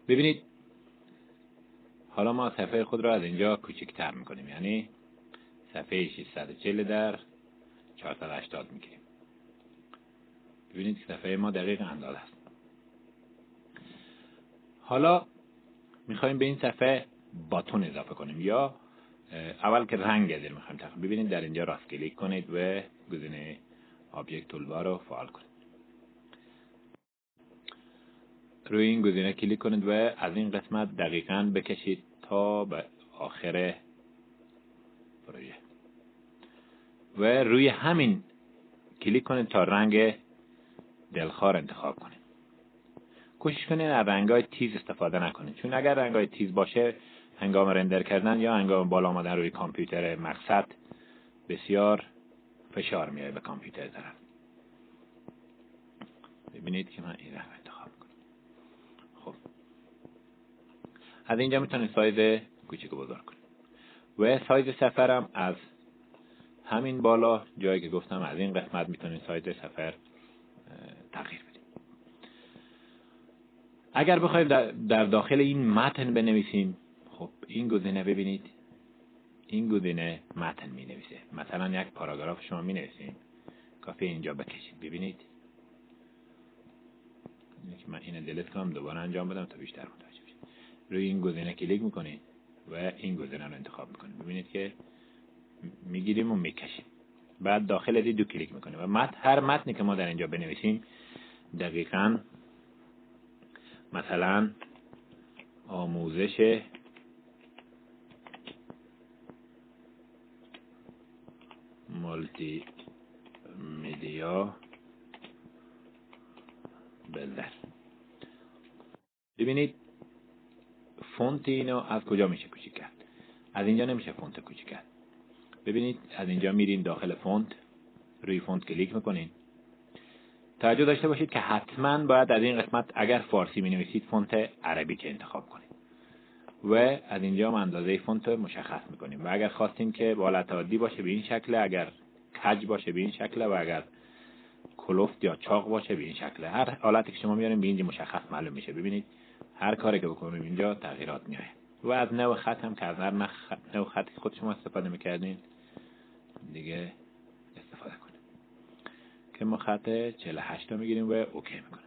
ببینید حالا ما صفحه خود را از اینجا کوچکتر میکنیم، یعنی صفحه 640 در 480 میگیریم. ببینید که صفحه ما دقیق اندازه است. حالا میخوایم به این صفحه باتون اضافه کنیم، یا اول که رنگ ازیر میخوایم تغییر. ببینید در اینجا راست کلیک کنید و گزینه آبجکت تولبار رو فعال کنید. روی این گزینه کلیک کنید و از این قسمت دقیقاً بکشید تا به آخر پروژه و روی همین کلیک کنید تا رنگ دلخواه انتخاب کنید. کوشش کنید از رنگ‌های تیز استفاده نکنید، چون اگر رنگ‌های تیز باشه هنگام رندر کردن یا هنگام بالا آمدن روی کامپیوتر مقصد بسیار فشار میاره به کامپیوتر طرف. ببینید که من این رنگ انتخاب کنم. خب از اینجا میتونید سایز کوچیک و بزرگ کنید و سایز سفرم از همین بالا جایی که گفتم از این قسمت میتونید سایز سفر تغییر بدید. اگر بخوایم در داخل این متن بنویسیم، خب این گزینه ببینید، این گزینه متن می نویسه. مثلا یک پاراگراف شما می نویسیم، کافی اینجا بکشید. ببینید که من اینو دلیت کنم دوباره انجام بدم تا بیشتر متوجه بشید. روی این گزینه کلیک میکنید و این گزینه رو انتخاب میکنید. ببینید که میگیریم و میکشیم. بعد داخل از دو کلیک میکنیم و هر متنی که ما در اینجا بنویسیم دقیقاً مثلا آموزش مولتی میدیا بلدر. ببینید فونت اینو از کجا میشه کوچیک کرد؟ از اینجا نمیشه فونت کوچیک کرد. ببینید از اینجا میرین داخل فونت، روی فونت کلیک میکنین. توجه داشته باشید که حتما باید از این قسمت اگر فارسی می نویسید فونت عربی که انتخاب کنید و از اینجا اندازه فونت مشخص میکنیم. و اگر خواستیم که با حالت عادی باشه به این شکل، اگر کج باشه به این شکل و اگر کلفت یا چاق باشه به این شکل. هر حالتی که شما میارین به اینجا مشخص معلوم میشه. ببینید هر کاری که بکنیم اینجا تغییرات میاد. و از نوع خط هم که از هر نوع خطی خود شما استفاده میکردین دیگه استفاده کنید. که ما خط 48 رو میگیریم و اوکی میکنیم.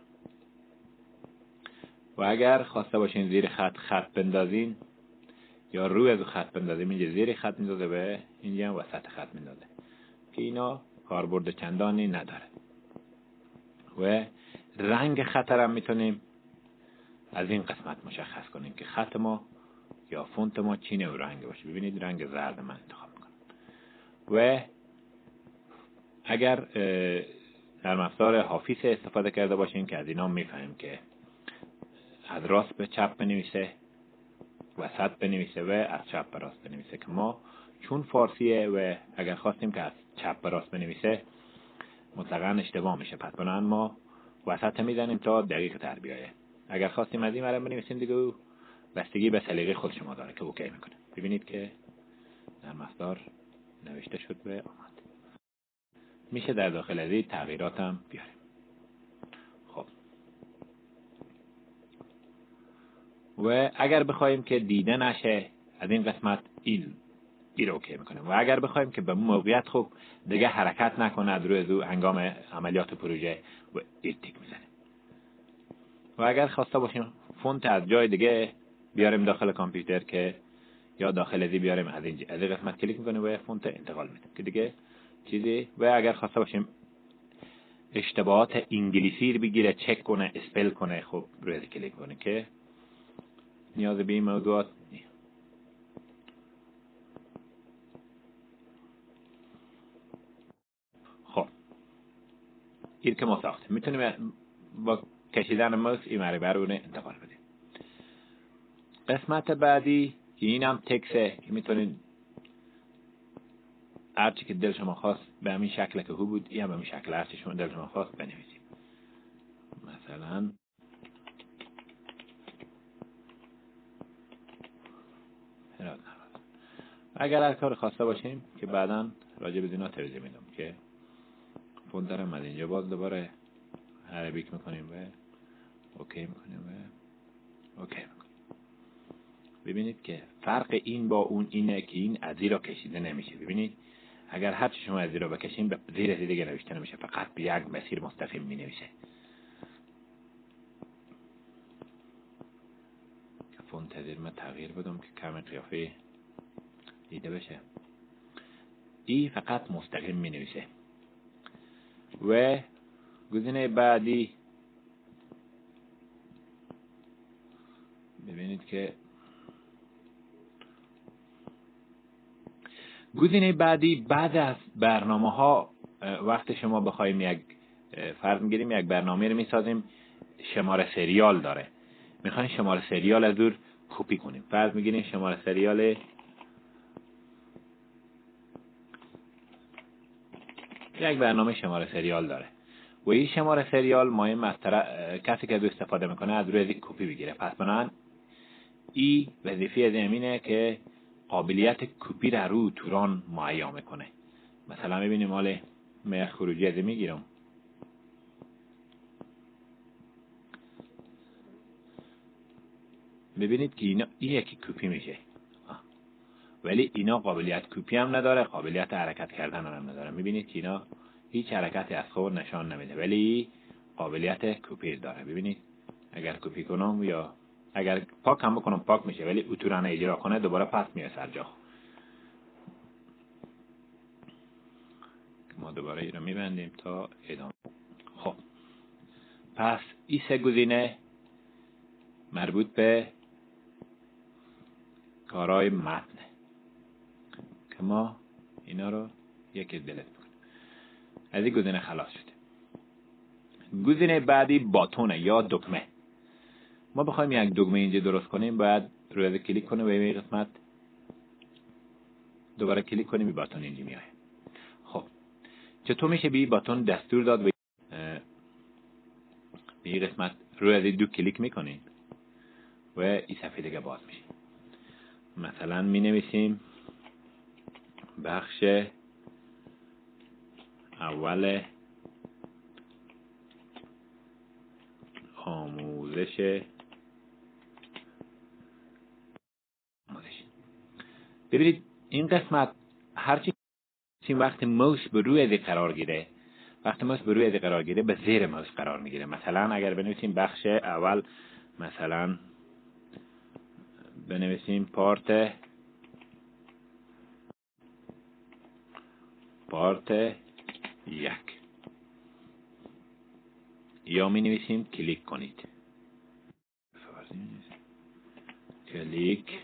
و اگر خواسته باشین زیر خط بندازین یا روی از خط بندازیم، اینجا زیر خط میندازه و اینجا هم وسط خط میندازه که اینا کاربرد چندانی نداره. و رنگ خط هم میتونیم از این قسمت مشخص کنیم که خط ما یا فونت ما چی نوع رنگ باشه. ببینید رنگ زرد من انتخاب میکنم. و اگر در افزار حافظ استفاده کرده باشین که از اینا میفهمیم که از راست به چپ بنویسه، وسط بنویسه و از چپ به راست بنویسه، که ما چون فارسیه و اگر خواستیم که از چپ به راست بنویسه مطلقاً اشتباه میشه. پس بنابراین ما وسط میزنیم تا دقیق تر بیایه. اگر خواستیم از این ورم بنویسیم دیگه بستگی به سلیقه خود شما داره که اوکی میکنه. ببینید که در مقدار نوشته شد و آمد. میشه در داخل از این تغییرات هم بیاریم. خب و اگر بخوایم که دیده نشه از این قسمت این رو اوکی میکنیم. و اگر بخوایم که به موقعیت خوب دیگه حرکت نکنه از روی دو هنگام عملیات پروژه و تیک میزنیم. و اگر خواسته باشیم فونت از جای دیگه بیاریم داخل کامپیوتر که یا داخل ازی بیاریم از این قسمت کلیک میکنیم و فونت انتقال میدیم که دیگه چیزی. و اگر خواسته باشیم اشتباهات انگلیسی رو بگیره، چک کنه، اسپل کنه، خب روی ازی کلیک کنه که نیاز به این موضوعات نیست. خب این که ما ساختیم میتونیم با کشیدن موس این مربع رو انتقال بدیم. قسمت بعدی که این هم تکسه، میتونید هرچی که دل شما خواست به همین شکل که هو بود این هم به همین شکل هرچی شما دل شما خواست بنویسید. مثلا اگر هر کار خواسته باشیم که بعدا راجع به اینا توضیح میدم که فونت دارم از اینجا باز دوباره عربیک میکنیم و اوکی میکنیم و اوکی میکنیم. ببینید که فرق این با اون اینه که این از زیرا کشیده نمیشه. ببینید اگر هر چی شما از زیرا بکشین به زیر دیگه نوشته نمیشه، فقط به یک مسیر مستقیم می نویسه. فونت زیر من تغییر بدم که کم قیافه دیده بشه. ای فقط مستقیم می نویسه. و گزینه بعدی ببینید که گزینه بعدی بعد از برنامه ها وقت شما بخوایم یک فرض میگیریم یک برنامه رو میسازیم شماره سریال داره، میخوایم شماره سریال از دور کپی کنیم. فرض میگیریم شماره سریال یک برنامه شماره سریال داره و این شماره سریال مهم است کسی که از استفاده میکنه از روی یک کپی بگیره. پس بنابراین این وظیفه از امینه که قابلیت کپی را روی توران مهیا میکنه. مثلا میبینیم حالا من خروجی از میگیرم، ببینید که این یکی کپی میشه ولی اینا قابلیت کپی هم نداره، قابلیت حرکت کردن هم نداره. میبینید که اینا هیچ حرکتی از خود نشان نمیده ولی قابلیت کپی داره. ببینید اگر کپی کنم یا اگر پاک هم بکنم پاک میشه ولی اتورانه اجرا کنه دوباره پس میاد سر جا. ما دوباره این رو میبندیم تا ادامه. خب پس این سه گزینه مربوط به کارهای متن که ما اینا رو یکی دلت بکنیم. از این گزینه خلاص شده. گزینه بعدی باتونه یا دکمه. ما بخوایم یک دکمه اینجا درست کنیم باید روی کلیک کنیم و این قسمت دوباره کلیک کنیم این باتون اینجا میاد. خب چطور میشه به این باتون دستور داد؟ به این قسمت روی از دو کلیک میکنیم و این صفحه دیگه باز میشه. مثلا می نویسیم بخش اول آموزش. ببینید این قسمت هرچی وقتی موس به روی ازی قرار گیره، وقتی موس به روی ازی قرار گیره به زیر موس قرار میگیره. مثلا اگر بنویسیم بخش اول، مثلا بنویسیم پارت یک یا می نویسیم کلیک کنید. کلیک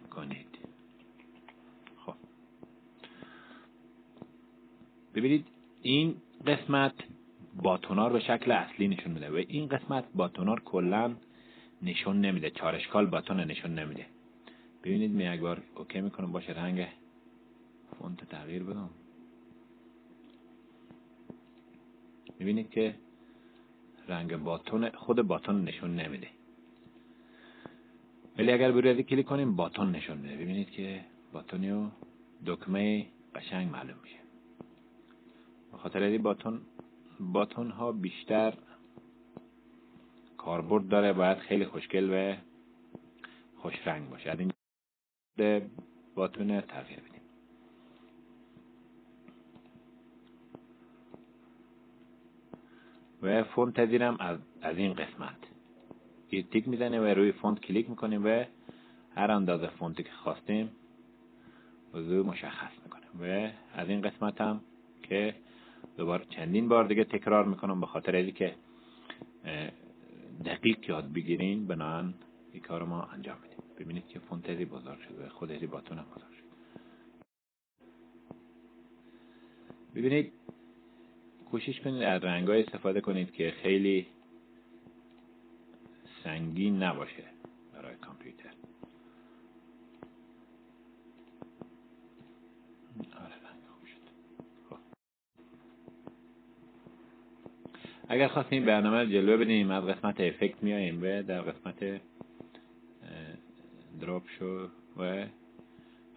کنید. خب ببینید این قسمت باتونار به شکل اصلی نشون میده و این قسمت باتونار کلا نشون نمیده، چارشکال باتون نشون نمیده. ببینید من یک بار اوکی میکنم باشه رنگ فونت تغییر بدم. ببینید که رنگ باتون خود باتون نشون نمیده ولی اگر بروی کلیک کنیم باتون نشون میده. ببینید که باتون و دکمه قشنگ معلوم میشه. به خاطر این باتون ها بیشتر کاربرد داره، باید خیلی خوشگل و خوش رنگ باشه. از این باتون تغییر بدیم. و فونت تزیرم از این قسمت یه تیک میزنه و روی فونت کلیک میکنیم و هر اندازه فونتی که خواستیم وضوح مشخص میکنیم. و از این قسمت هم که دوباره چندین بار دیگه تکرار میکنم به خاطر اینکه که دقیق یاد بگیرین بنابراین این کار ما انجام میدیم. ببینید که فونت ازی بزرگ شده، خود ازی باتون هم بزرگ شده. ببینید کوشش کنید از رنگ‌های استفاده کنید که خیلی سنگین نباشه برای کامپیوتر. آره رنگ خوب شد. خب اگر خواستیم برنامه رو جلوه بدیم از قسمت افکت میاییم و در قسمت دراپ شو و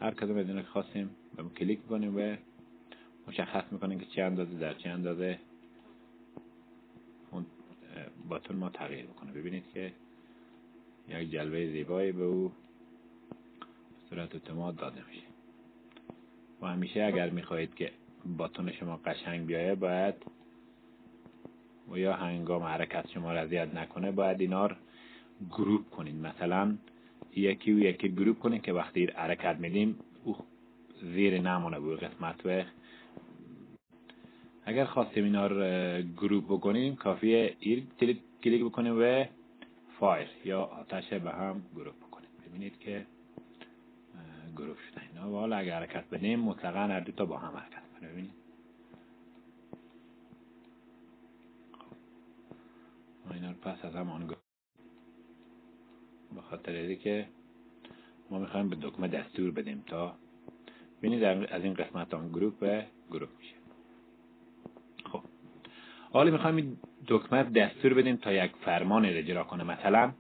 هر کدوم از اینا که خواستیم بهم کلیک کنیم و مشخص میکنیم که چه اندازه در چه اندازه باتون ما تغییر بکنه. ببینید که یک جلوه زیبایی به او صورت اعتماد داده میشه. و همیشه اگر میخواهید که باتون شما قشنگ بیایه باید و یا هنگام حرکت شما را اذیت نکنه باید اینا رو گروپ کنید. مثلا یکی و یکی گروپ کنید که وقتی حرکت میدیم او زیر نمونه بود قسمت. و اگر خواستیم اینا رو گروپ بکنیم کافیه ایر کلیک بکنیم و فایر یا آتش به هم گروپ بکنیم. ببینید که گروپ شده اینا. و حالا اگر حرکت بدیم مطلقا هر دو تا با هم حرکت کنه. ببینید ما اینا رو پس از هم آنگاه به خاطر اینکه که ما میخوایم به دکمه دستور بدیم تا ببینید از این قسمت آن گروپ به گروپ میشه. خب حالا میخوایم این دکمه دستور بدیم تا یک فرمان اجرا کنه. مثلا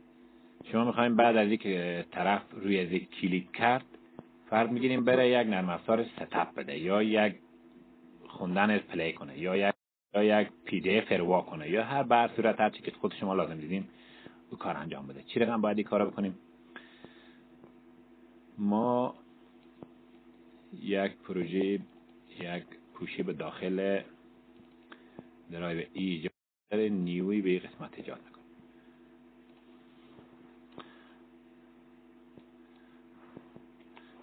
شما میخوایم بعد از اینکه طرف روی از کلیک کرد فرض میگیریم بره یک نرم افزار ستاپ بده یا یک خوندن پلی کنه یا یک پی دی اف اروا کنه یا هر بر صورت هر چی که خود شما لازم دیدین او کار انجام بده. چی رقم باید این کارو بکنیم؟ ما یک پروژه یک پوشه به داخل درایو ایجاد نیوی به این قسمت ایجاد میکنیم.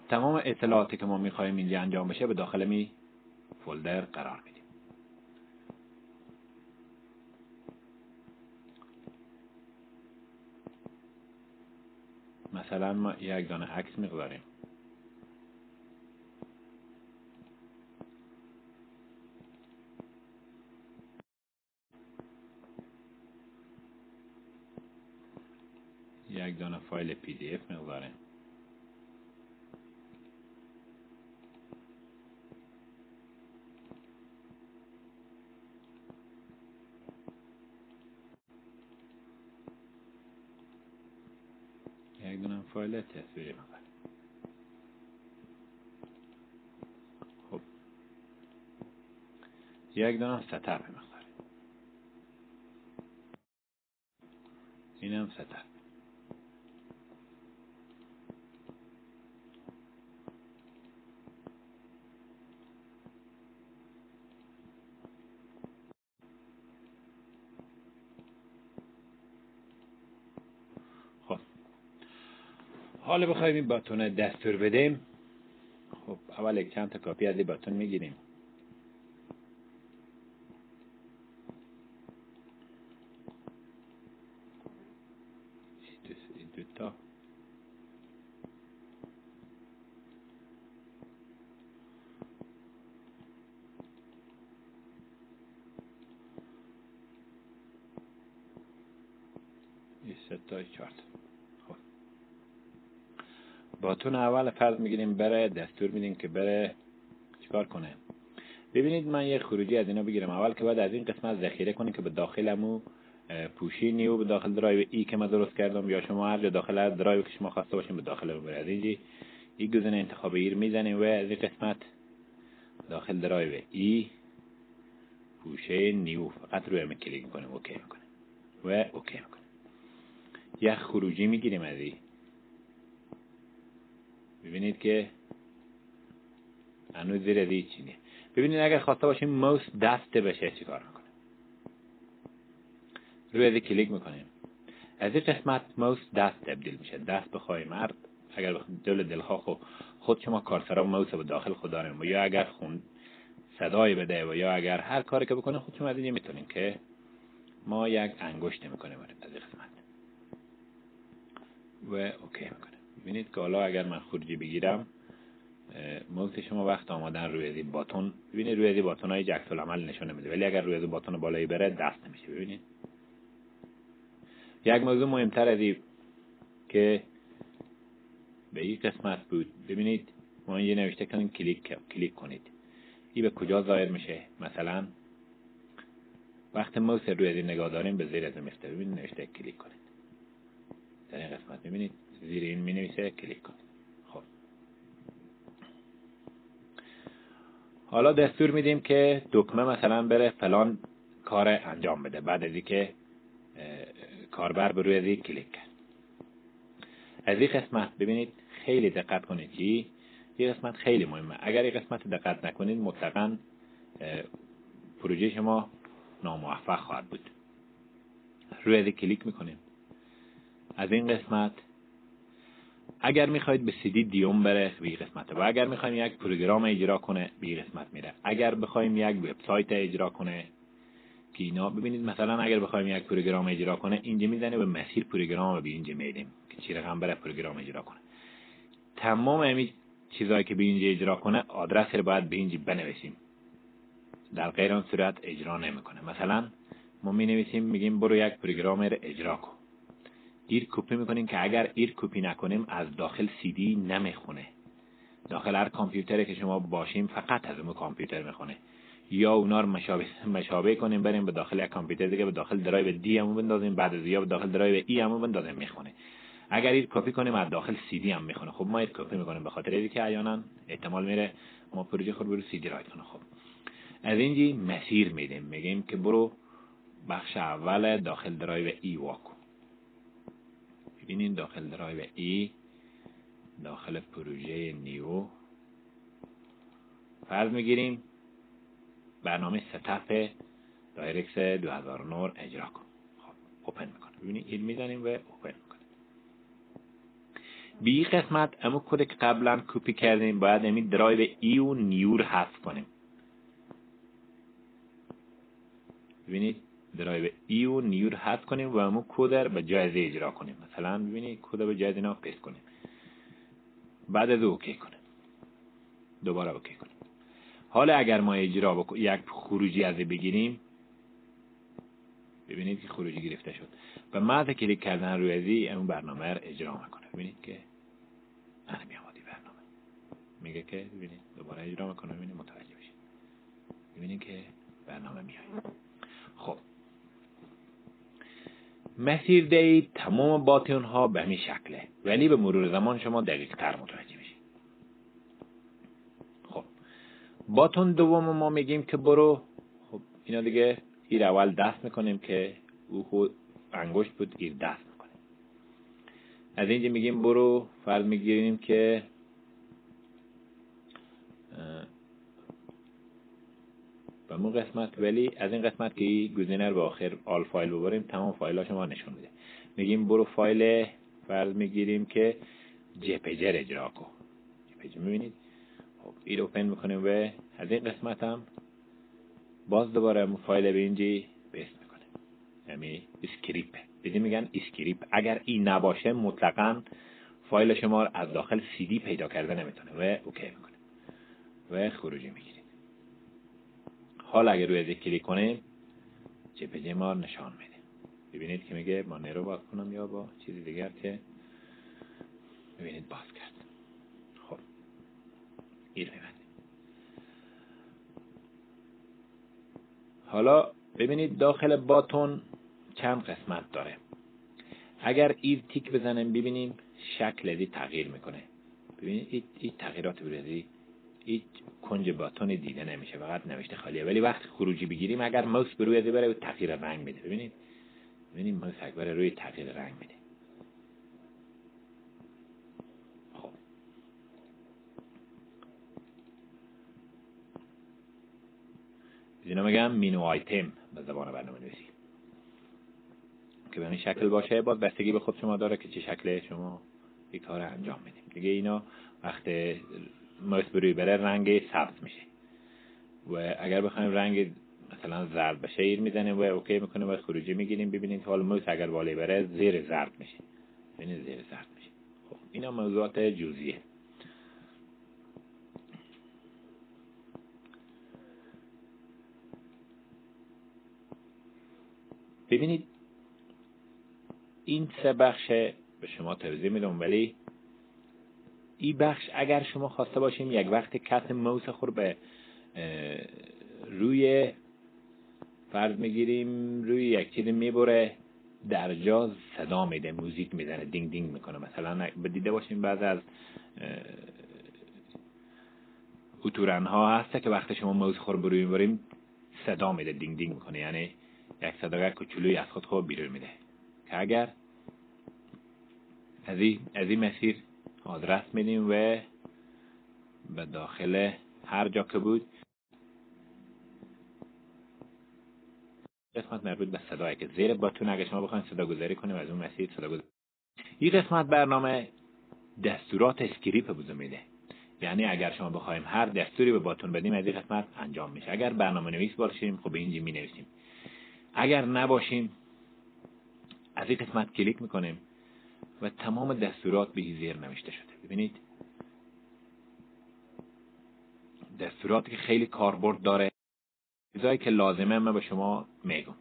تمام اطلاعاتی که ما میخوایم اینجا انجام بشه به داخل می فولدر قرار میدیم. مثلا ما یک دانه عکس میگذاریم. یک دانه فایل پی دی اف میگذاریم. یک دانه فایل تصویری میگذاریم. خب یک دانه ستاپ میگذاریم. اینم ستاپ. خب حالا بخوایم این باتون دستور بدیم. خب اول یک چند تا کپی از این باتون میگیریم. این دو تا این سه تا چهار تا. خب باتون اول فرض میگیریم بره دستور میدیم که بره چیکار کنه. ببینید من یه خروجی از اینا بگیرم. اول که بعد از این قسمت ذخیره کنیم که به داخلمو پوشی نیو به داخل درایو ای که من درست کردم یا شما هر جا داخل درایو که شما خواسته باشین به داخل ببرید. از اینجا این گزینه انتخاب ایر میزنیم و از این قسمت داخل درایو ای پوشه نیو فقط روی هم کلیک کنیم اوکی میکنیم و اوکی میکنیم. یک خروجی میگیریم از این. ببینید که هنوز زیر از این چینه. ببینید اگر خواسته باشیم ماوس دست بشه چیکار میکنه. روی از کلیک میکنیم. از این قسمت ماوس دست تبدیل میشه. دست بخوای مرد اگر دلخواه خود شما کارسرا ماوس به داخل خود داریم یا اگر صدای بده و یا اگر هر کاری که بکنه خود شما از اینجا میتونیم که ما یک انگشت میکنیم از این قسمت و اوکی میکنیم. ببینید که حالا اگر من خروجی بگیرم ماوس شما وقت آمدن روی این باتون. ببینید روی این باتون های عکس العمل نشون میده ولی اگر روی این باتون بالایی بره دست نمیشه. ببینید یک موضوع مهمتر از این که به این قسمت بود. ببینید ما اینجا نوشته کنیم کلیک کنید. این به کجا ظاهر میشه؟ مثلا وقت ماوس روی این نگاه داریم به زیر از میفته. ببینید نوشته کلیک کنید. در این قسمت ببینید زیر این می نویسه کلیک کنید. خب حالا دستور میدیم که دکمه مثلا بره فلان کار انجام بده. بعد از اینکه کاربر به روی این کلیک کرد از این قسمت ببینید خیلی دقت کنید که این قسمت خیلی مهمه. اگر این قسمت دقت نکنید مطلقاً پروژه شما ناموفق خواهد بود. روی از کلیک میکنیم. از این قسمت اگر میخواید به CD دیوم بره به این قسمت، و اگر میخوایم یک پروگرام اجرا کنه به این قسمت میره. اگر بخوایم یک وبسایت اجرا کنه که اینا ببینید، مثلا اگر بخوایم یک پروگرام اجرا کنه اینجا میزنه به مسیر پروگرام به اینجا میدیم که چی رقم بره پروگرام اجرا کنه. تمام همین چیزایی که به اینجا اجرا کنه آدرس رو باید به اینجا بنویسیم، در غیر آن صورت اجرا نمیکنه. مثلا ما می نویسیم میگیم برو یک پروگرام رو اجرا کن، ایر کپی میکنیم که اگر ایر کپی نکنیم از داخل CD نمیخونه. داخل هر کامپیوتری که شما باشیم فقط از اون کامپیوتر میخونه. یا اونا رو مشابه کنیم بریم به داخل یک کامپیوتر دیگه به داخل درایو دی همو بندازیم، بعد از یا به داخل درایو ای همو بندازیم میخونه. اگر ایر کپی کنیم از داخل CD هم میخونه. خب ما ایر کپی میکنیم به خاطر اینکه احیانا احتمال میره ما پروژه خود برو CD رایت کنه. خب از اینجی مسیر میدیم، میگیم که برو بخش اول داخل درایو ای واکن. ببینید داخل درایو ای داخل پروژه نیو فرض میگیریم برنامه ستاپ دایرکس 2009 اجرا کن. خب اوپن میکنه. ببینید این میزنیم و اوپن میکنه. بی قسمت امو کد که قبلا کپی کردیم باید همین درایو ای و نیو رو حذف کنیم. ببینید درایو ای و نیو رو حذف کنیم و امو کد رو به جای اجرا کنیم. مثلا ببینید کد رو به جای اینا پیست کنیم، بعد از اوکی کنیم، دوباره اوکی کنیم. حالا اگر ما اجرا یک خروجی از بگیریم، ببینید که خروجی گرفته شد. به محض کلیک کردن روی ازی اون برنامه رو اجرا میکنه. ببینید که انا میامدی برنامه میگه که ببینید دوباره اجرا میکنه. ببینید متوجه بشید. ببینید که برنامه میاد. خب مسیر دهید تمام باتن ها به همین شکله، ولی به مرور زمان شما دقیق تر متوجه بشید. خب باتن دوم ما میگیم که برو. خب اینا دیگه ایر اول دست میکنیم که او خود انگشت بود، ایر دست میکنیم. از اینجا میگیم برو، فرض میگیریم که به اون قسمت، ولی از این قسمت که گزینه رو به آخر آل فایل ببریم تمام فایل ها شما نشون میده. میگیم برو فایل، فرض میگیریم که جی پی جی اجرا کن. جی پی جی میبینید. خب این اوپن میکنیم و از این قسمت هم باز دوباره همون فایل به اینجی پیست میکنیم. یعنی اسکریپ بدیم، میگن اسکریپ. اگر این نباشه مطلقاً فایل شما رو از داخل CD پیدا کرده نمیتونه و اوکی میکنه و خروجی میگیرید. حالا اگر روی ازی کلیک کنیم جی پی جی ما نشان میده. ببینید که میگه با نرو باز کنم یا با چیزی دیگر که ببینید باز کرد. خب این میبندیم. حالا ببینید داخل باتون چند قسمت داره. اگر این تیک بزنیم ببینیم شکل ازی تغییر میکنه. ببینید این تغییرات بریزی هیچ کنج باتون دیده نمیشه، فقط نوشته خالیه. ولی وقتی خروجی بگیریم اگر ماوس به روی ازی بره تغییر رنگ میده. ببینید ماوس اکبر روی تغییر رنگ میده. خب اینا میگم مینو آیتم به زبان برنامه‌نویسی که به این شکل باشه. باز بستگی به خود شما داره که چه شکل شما این کار انجام بدیم. دیگه اینا وقتی ماوس به روی بره رنگ سبز میشه و اگر بخوایم رنگ مثلا زرد بشه ایر میزنیم و اوکی میکنیم و خروجی میگیریم. ببینید حالا ماوس اگر بالای بره زیر زرد میشه. ببینید زیر زرد میشه. خب اینا موضوعات جزئیه. ببینید این سه بخش به شما توضیح میدم، ولی این بخش اگر شما خواسته باشیم یک وقت کس ماوس خود به روی فرض میگیریم روی یک چیز میبره در جا صدا میده، موزیک میزنه، دینگ دینگ میکنه. مثلا بدیده باشیم بعض از اتورن ها هسته که وقتی شما ماوس خود روی میبریم صدا میده، دینگ دینگ میکنه، یعنی یک صداگر کوچولویی از خود بیرون میده که اگر از این مسیر آدرس میدیم و به داخل هر جا که بود قسمت مربوط به صدایی که زیر باتون اگه شما بخواید صدا گذاری کنیم از اون مسیر صدا گذاری. این قسمت برنامه دستورات اسکریپت بوده میده. یعنی اگر شما بخوایم هر دستوری به باتون بدیم از این قسمت انجام میشه. اگر برنامه نویس باشیم خب اینجا می نویسیم. اگر نباشیم از این قسمت کلیک میکنیم و تمام دستورات به زیر نوشته شده. ببینید دستوراتی که خیلی کاربرد داره، چیزایی که لازمه من به شما میگم.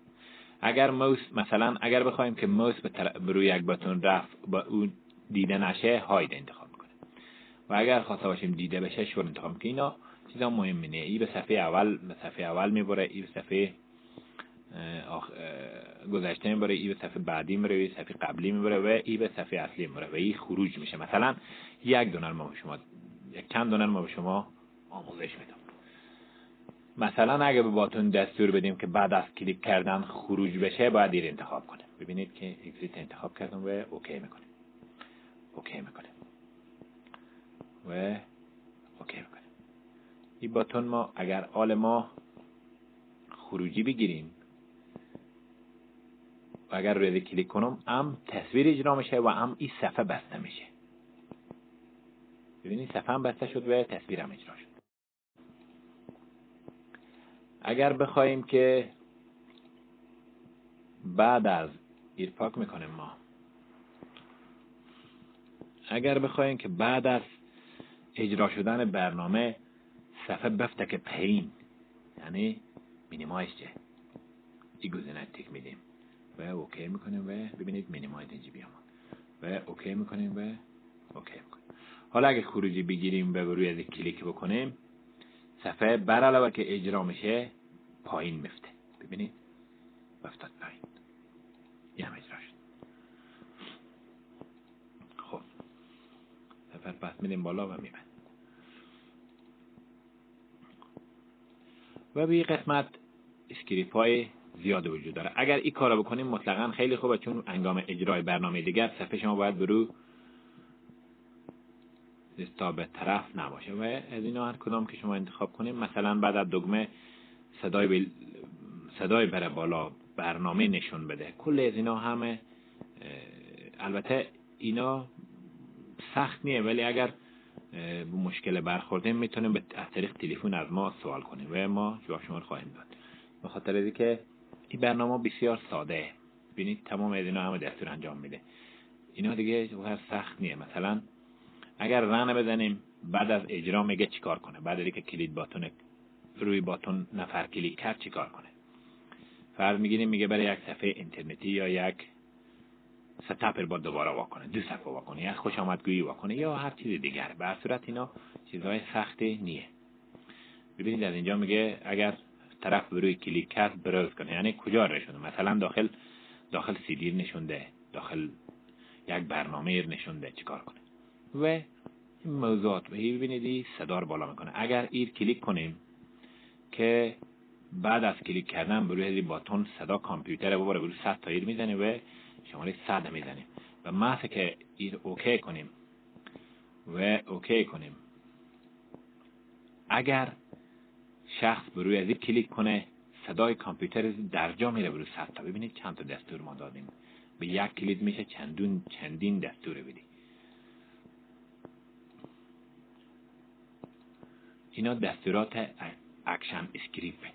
اگر مثلا اگر بخوایم که موس به روی یک باتون رفت با اون دیده نشه هاید انتخاب میکنه و اگر خواسته باشیم دیده بشه شور انتخاب میکنه. اینا چیزا مهمه نه. این به صفحه اول میبره، این به صفحه گذشته میبره، این به صفحه بعدی میبره، این صفحه قبلی میبره و این به صفحه اصلی میبره و این خروج میشه. مثلا یک چند دونه ما به شما آموزش میدم. مثلا اگه به باتون دستور بدیم که بعد از کلیک کردن خروج بشه باید این انتخاب کنیم. ببینید که اگزیت انتخاب کردم و اوکی میکنیم و اوکی میکنیم. این باتون ما اگر آل ما خروجی بگیریم و اگر روی کلیک کنم هم تصویر اجرا میشه و هم این صفحه بسته میشه. ببینید صفحه هم بسته شد و تصویر هم اجرا شد. اگر بخوایم که بعد از ایرپاک میکنیم ما، اگر بخوایم که بعد از اجرا شدن برنامه صفحه بفته که پایین، یعنی مینیمایز چه، این گزینه تیک میدیم و اوکی میکنیم و ببینید مینیمایز اینجا بیام و اوکی میکنیم و اوکی میکنیم. حالا اگه خروجی بگیریم و روی از کلیک بکنیم صفحه بر علاوه که اجرا میشه پایین میفته. ببینید افتاد پایین، یه هم اجرا شد. خب صفحه پس میدیم بالا و میبند و به این قسمت اسکریپ های زیاد وجود داره. اگر این کارو بکنیم مطلقاً خیلی خوبه، چون هنگام اجرای برنامه دیگر صفحه شما باید برو دسکتاپ به طرف نباشه و از اینا هر کدام که شما انتخاب کنیم. مثلا بعد از دکمه صدای بره بالا برنامه نشون بده. کل از اینا همه البته اینا سخت نیه، ولی اگر به مشکل برخوردیم میتونیم از طریق تلفن از ما سوال کنیم و ما جواب شما رو خواهیم داد. به خاطر اینکه این برنامه بسیار ساده. ببینید تمام از اینا همه دستور انجام میده. اینا دیگه سخت نیه. مثلا اگر رن بزنیم بعد از اجرا میگه چیکار کنه. بعد از اینکه کلید باتون روی باتون نفر کلیک کرد چیکار کنه. فرض میگیریم میگه برای یک صفحه اینترنتی یا یک ستاپ با دوباره واکنه، دو صفحه واکنه، یا خوش آمدگویی واکنه یا هر چیز دیگر. به هر صورت اینا چیزهای سختی نیه. ببینید از اینجا میگه اگر طرف روی کلیک کرد بروز کنه، یعنی کجا نشونه. مثلا داخل سی دی نشونده، داخل یک برنامه نشونده، چیکار کنه و این موضوعات. و ببینید صدا رو بالا میکنه. اگر ایر کلیک کنیم که بعد از کلیک کردن بروی باتون صدا کامپیوتر ببره بروی 100 تا ایر میزنه و شماره 100 میزنیم و محض که ایر اوکی کنیم و اوکی کنیم، اگر شخص بروی از این کلیک کنه صدای کامپیوتر درجا میره بروی 100 تا. ببینید چند تا دستور ما دادیم. به یک کلید میشه چندین دستور بدی. اینا دستورات اکشن اسکریپت.